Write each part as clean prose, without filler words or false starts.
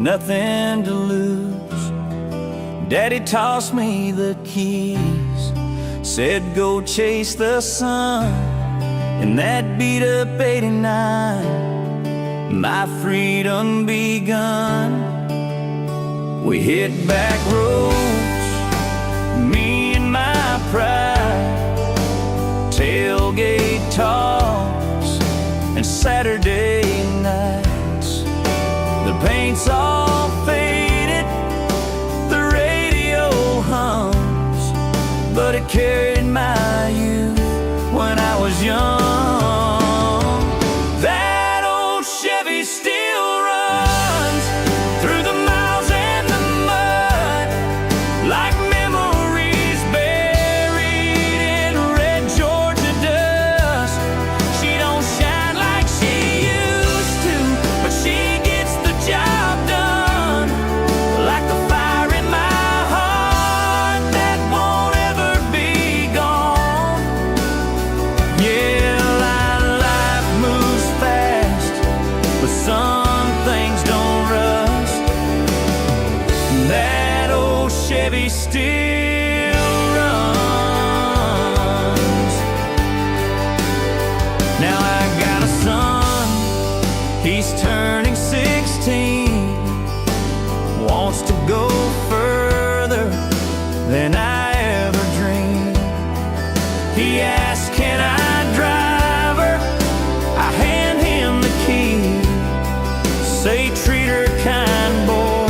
nothing to lose. Daddy tossed me the keys, said go chase the sun. And that beat up '89, my freedom begun. We hit back roads, me and my pride, tailgate talks and Saturday nights. The paint's all faded, the radio hums, but it carried my youth when I was young. That old Chevy still runs through the miles and the mud, like memories buried in red Georgia dust. She don't shine like she used to, but she gets the job done, like the fire in my heart that won't ever be gone. Yeah, life moves fast, but some things don't rust. That old Chevy still runs. Now I got a son, he's turning 16, wants to go further than I ever dreamed. He asks, can I drive her? I hand him the key, say treat her kind, boy,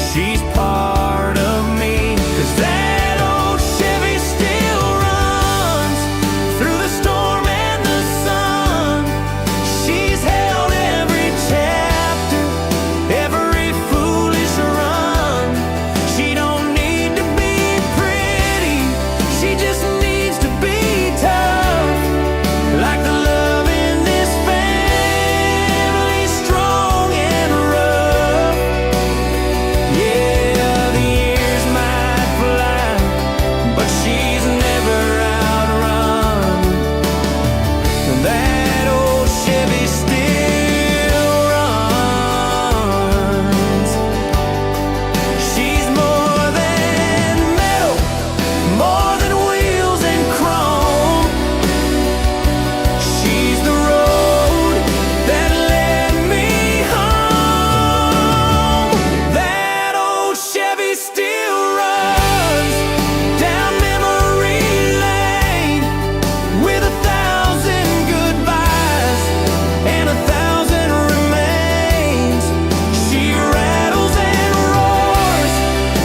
she's part of me. 'Cause that old Chevy still runs through the storm and the sun. She's held every chapter, every foolish run. She don't need to be pretty, she just needs to be tough. Like the love in this family, strong and rough. Yeah, the years might fly, but she's never outrun. That old Chevy still runs. She's more than metal, more than wheels and chrome. She's the road that led me home. That old Chevy still runs down memory lane with 1,000 goodbyes and 1,000 remains. She rattles and roars,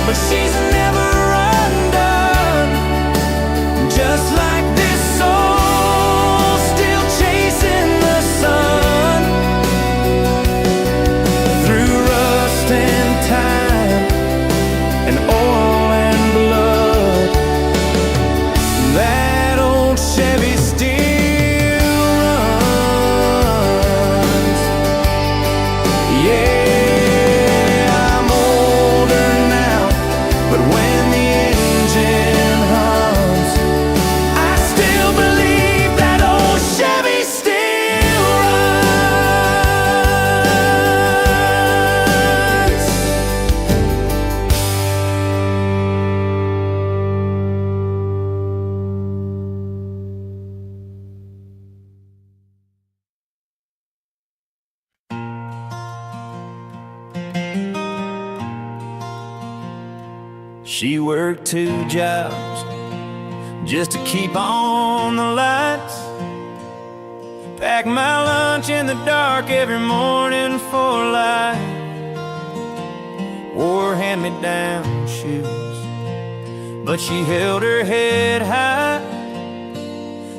but she's never undone. Just like this soul still chasing the sun, through rust and time and oil and blood. That old Chevy still runs. Yeah, I'm older now, but when the engine hums, I still believe that old Chevy still runs. She worked 2 jobs just to keep on the lights. Pack my lunch in the dark every morning for light. Wore hand-me-down shoes, but she held her head high.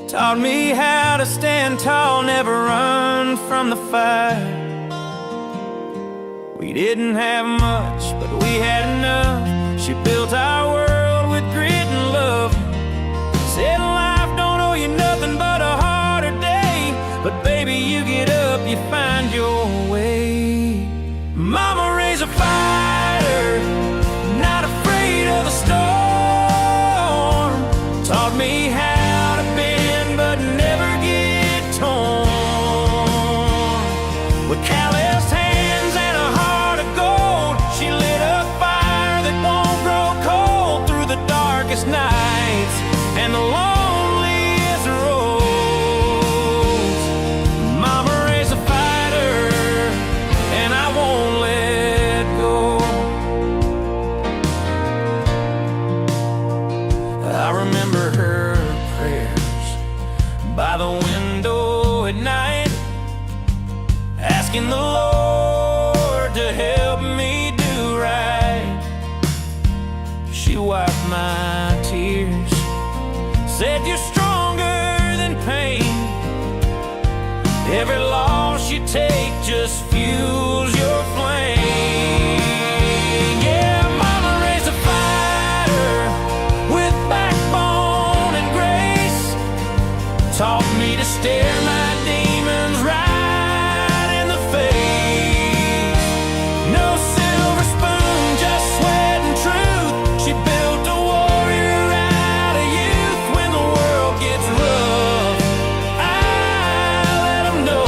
Taught me how to stand tall, never run from the fire. We didn't have much, but we had enough. She built our world with grit and love. Said life don't owe you nothing but a harder day, but baby, you get up, you find your way. Mama raised a fighter, not afraid of the storm. Taught me how to bend but never get torn. With calloused hands and a heart of my tears. Said you're stronger than pain. Every loss you take just fuels your flame. Yeah, Mama raised a fighter with backbone and grace. Taught me to stare my demons right in the face. No silver spoon, just sweat and truth. She built a warrior out of youth. When the world gets rough, I let 'em know.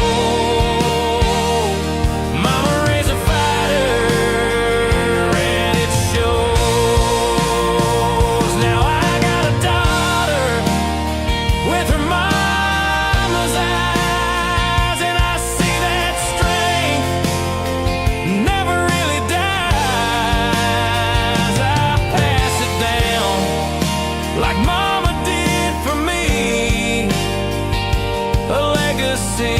Mama raised a fighter, and it shows. Now I got a daughter with her mama's eyes, and I see that strength never really dies. I pass it down like Mama did for me, a legacy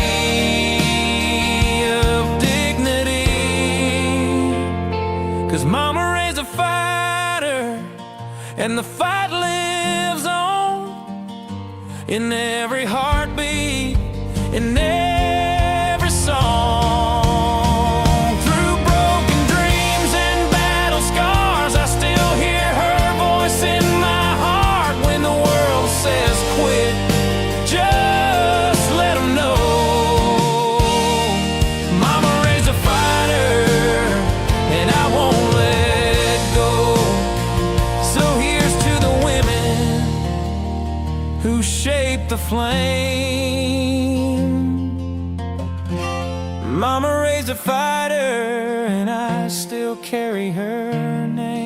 of dignity. 'Cause Mama raised a fighter, and the fight lives on in every heartbeat, in every song. Through broken dreams and battle scars, I still hear her voice in my heart. When the world says quit, just let 'em know. Mama raised a fighter, and I won't let go. So here's to the women who shaped the flame. Mama raised a fighter, and I still carry her name.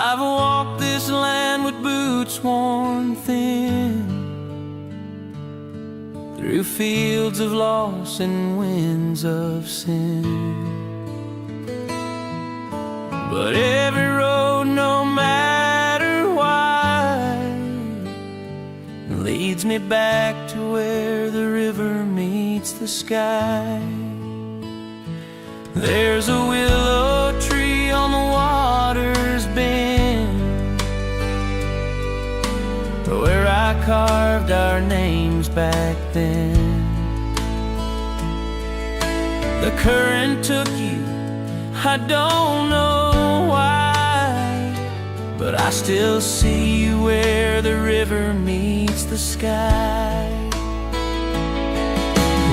I've walked this land with boots worn thin, through fields of loss and winds of sin. But every road, no matter wide, leads me back to where the river meets the sky. There's a willow tree on the water's bend, where I carved our names back then. The current took you, I don't know why, but I still see you where the river meets the sky.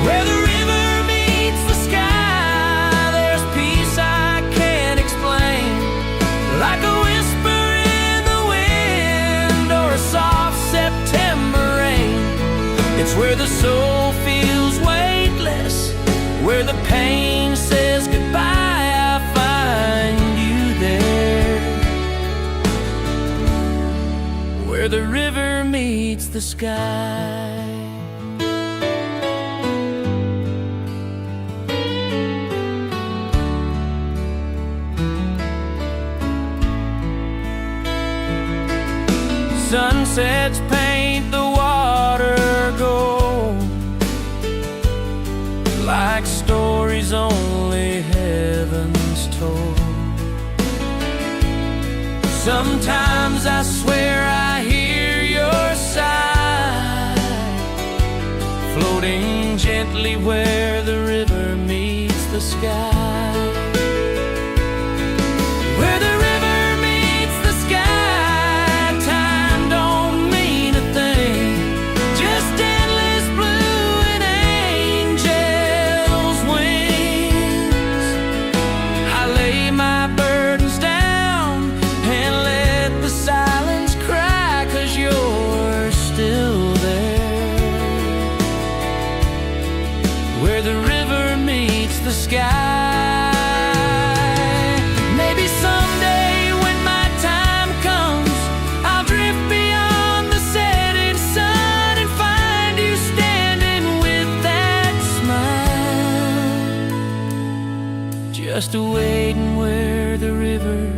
Where the river meets the sky, there's peace I can't explain, like a whisper in the wind or a soft September rain. It's where the soul feels weightless, where the pain says goodbye. I find you there, where the river meets the sky. Sunsets paint the water gold, like stories only heaven's told. Sometimes I swear I hear your sigh, floating gently where the river meets the sky. Where the river meets the sky, time don't mean a thing, just endless blue and angels' wings. I lay my burdens down and let the silence cry, 'cause you're still there, where the river meets the sky. Maybe someday when just waiting where the river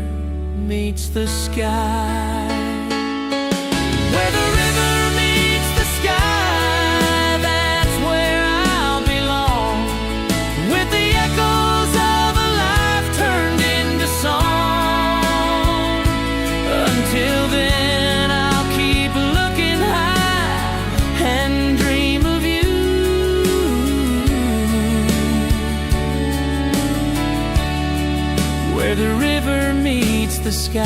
meets the sky. Where the river meets the sky, that's where I'll belong, with the echoes of a life turned into song. Until then, I'll keep looking high and dream of you. Where the river meets the sky.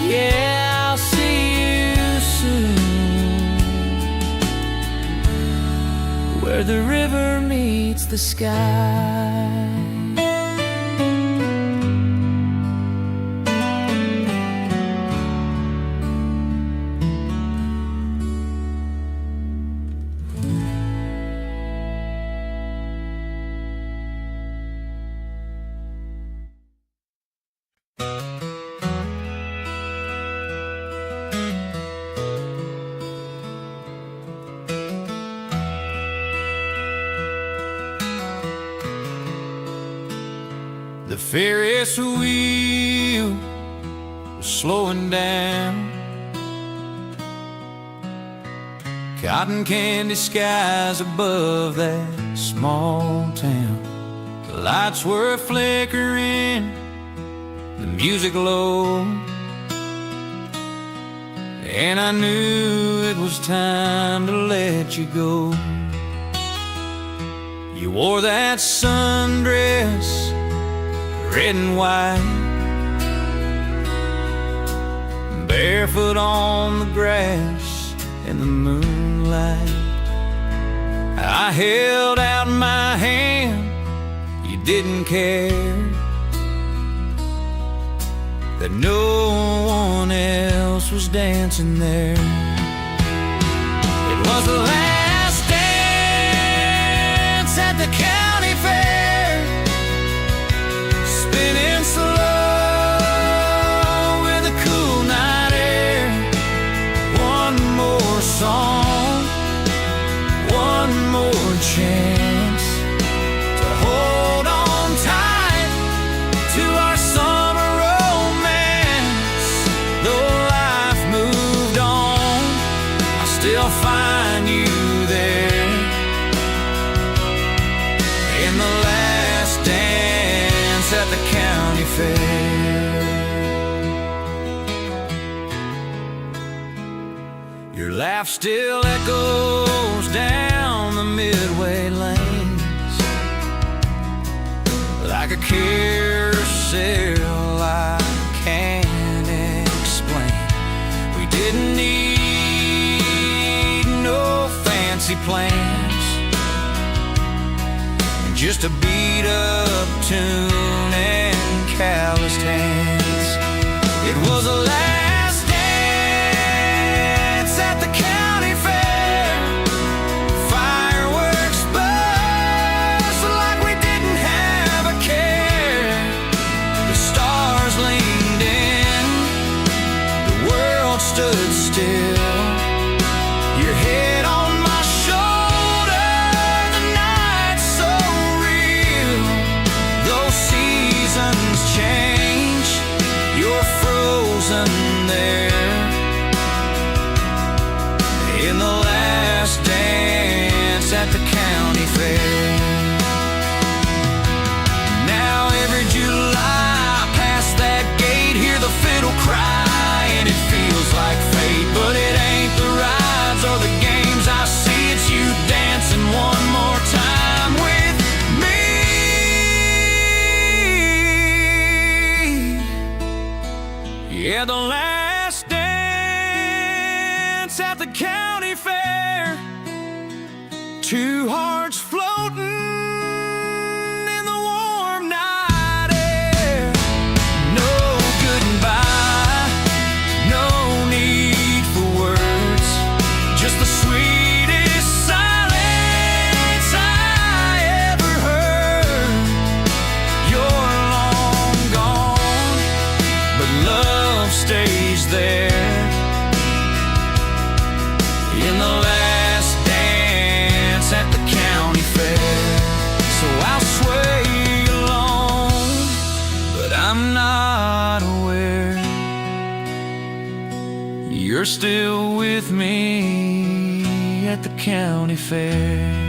Yeah, I'll see you soon. Where the river meets the sky. The Ferris wheel was slowing down. Cotton candy skies above that small town. The lights were flickering, the music low, and I knew it was time to let you go. You wore that sundress, red and white, barefoot on the grass in the moonlight. I held out my hand, you didn't care that no one else was dancing there. It was the last dance at the county fair, spinning slow with a cool night air. One more song, one more chance to hold on tight to our summer romance. Though life moved on, I still find you there in the last dance at the county fair. Your laugh still echoes down the midway lanes like a carousel I can't explain. We didn't need no fancy plans, just a beat-up tune and calloused hands. It was the last dance at the county fair. Fireworks buzzed like we didn't have a care. The stars leaned in, the world stood still. Your head on my shoulder, the night's so real. Those seasons change, you're frozen there in the last dance at the county fair. Now every July, past that gate, hear the fiddle cry, and it feels like fate, but it ain't the rides or the games I see. It's you dancing one more time with me. Yeah, the last dance at the county fair. Two hearts floating in the warm night air. No goodbye, no need for words, just the sweetest silence I ever heard. You're long gone, but love stays there in the last dance at the county still with me at the county fair.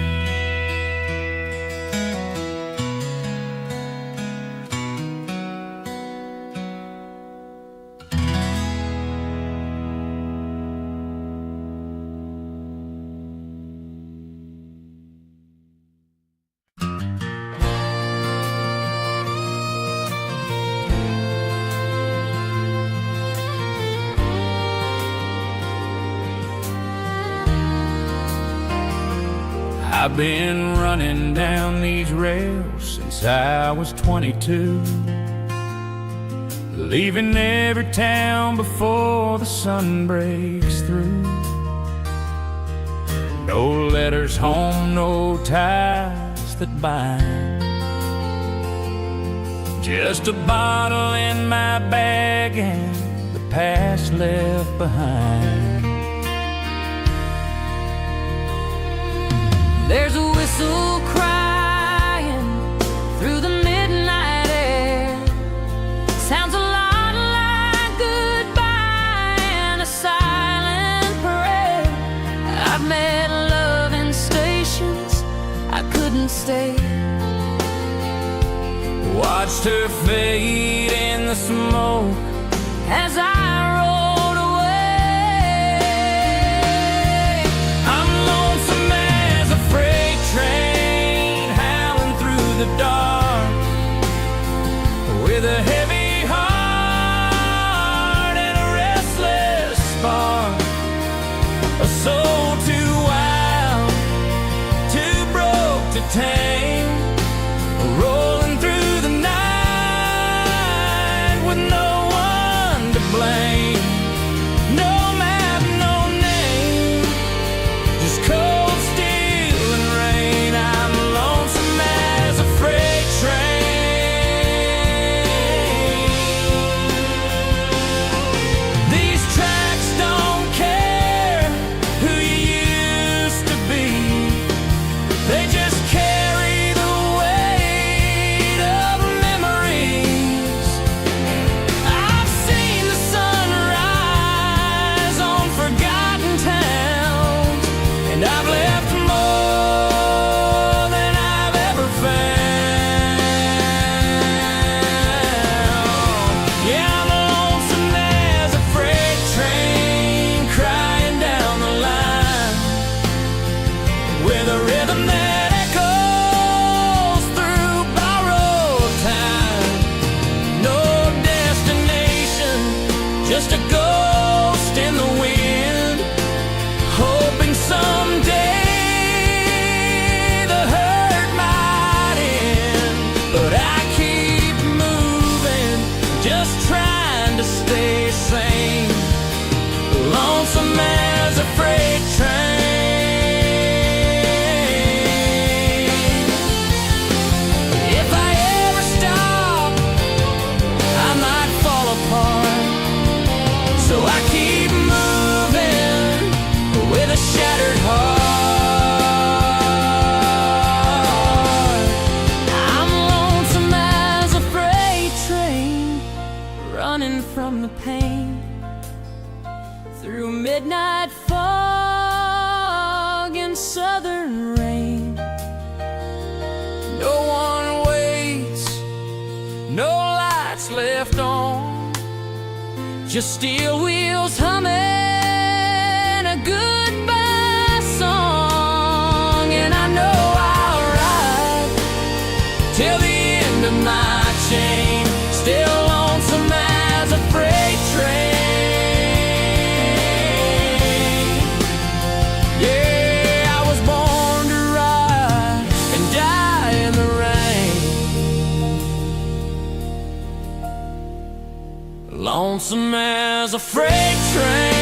I've been running down these rails since I was 22, leaving every town before the sun breaks through. No letters home, no ties that bind, just a bottle in my bag and the past left behind. There's a whistle crying through the midnight air. Sounds a lot like goodbye and a silent prayer. I've met love in stations I couldn't stay. Watched her fade in the smoke As I rolled away, I'm lonesome as a freight train howling through the dark, with a heavy heart and a restless spark, a soul too wild, too broke to tame, rolling through the night with no one to blame. No map, no name, just cold steel and rain. I'm lonesome as a freight train. These tracks don't care who you used to be, they just carry the weight of memories. I've seen the sun rise on forgotten towns, and I've left more than I've ever found. Yeah, I'm lonesome as a freight train crying down the line, with a rhythm that echoes through borrowed time. No destination, just a ghost in the wind, hoping someday the hurt might end. But I keep moving, just trying to stay sane, lonesome as a freight train. If I ever stop, I might fall apart, so I keep moving with a shattered heart. I'm lonesome as a freight train, running from the pain, through midnight fog and southern rain. No one waits, no lights left on, just steel wheels humming a goodbye song. And I know I'll ride till the end of my chain, still lonesome as a freight train. Yeah, I was born to ride and die in the rain, lonesome as a freight train.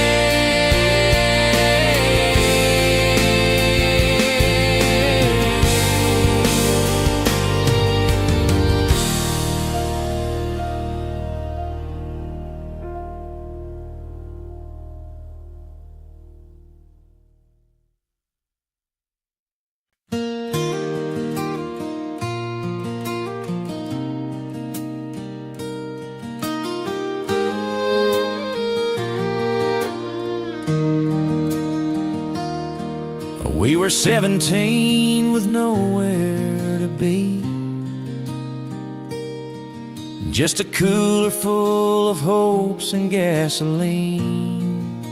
were 17 with nowhere to be, just a cooler full of hopes and gasoline.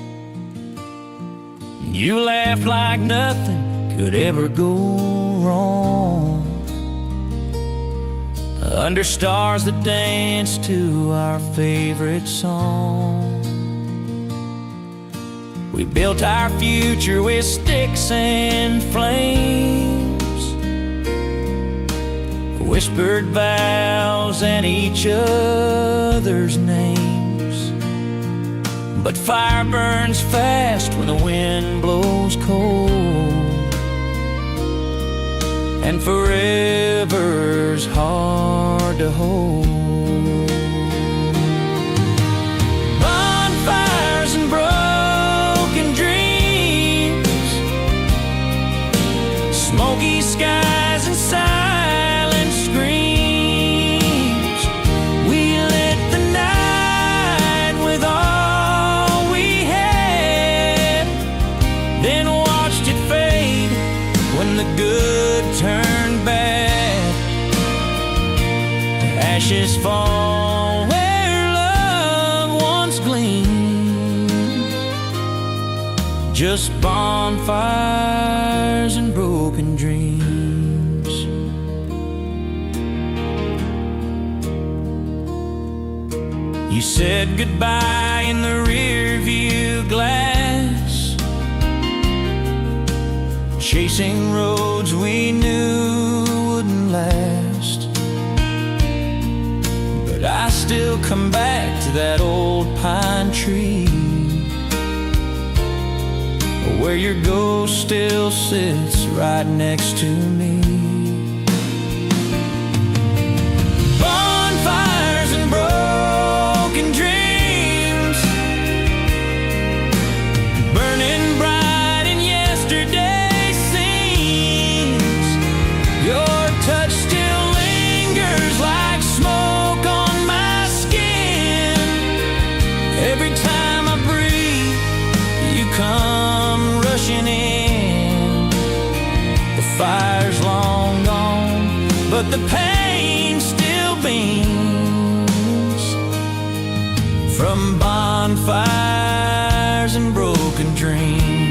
You laughed like nothing could ever go wrong, under stars that danced to our favorite song. We built our future with sticks and flames, whispered vows and each other's names. But fire burns fast when the wind blows cold, and forever's hard to hold. Bonfires and broken dreams, smoky skies and silent screams. We lit the night with all we had, then watched it fade when the good turned bad. Ashes fall where love once gleamed, just bonfires and broken dreams. You said goodbye in the rearview glass, chasing roads we knew wouldn't last. But I still come back to that old pine tree, where your ghost still sits right next to me. Bonfires and broken dreams, burning bright in yesterday's scenes. Your touch still lingers like smoke on my skin. Every time I breathe, you come rushing in. The fire's long gone, but the pain still beams from bonfires and broken dreams.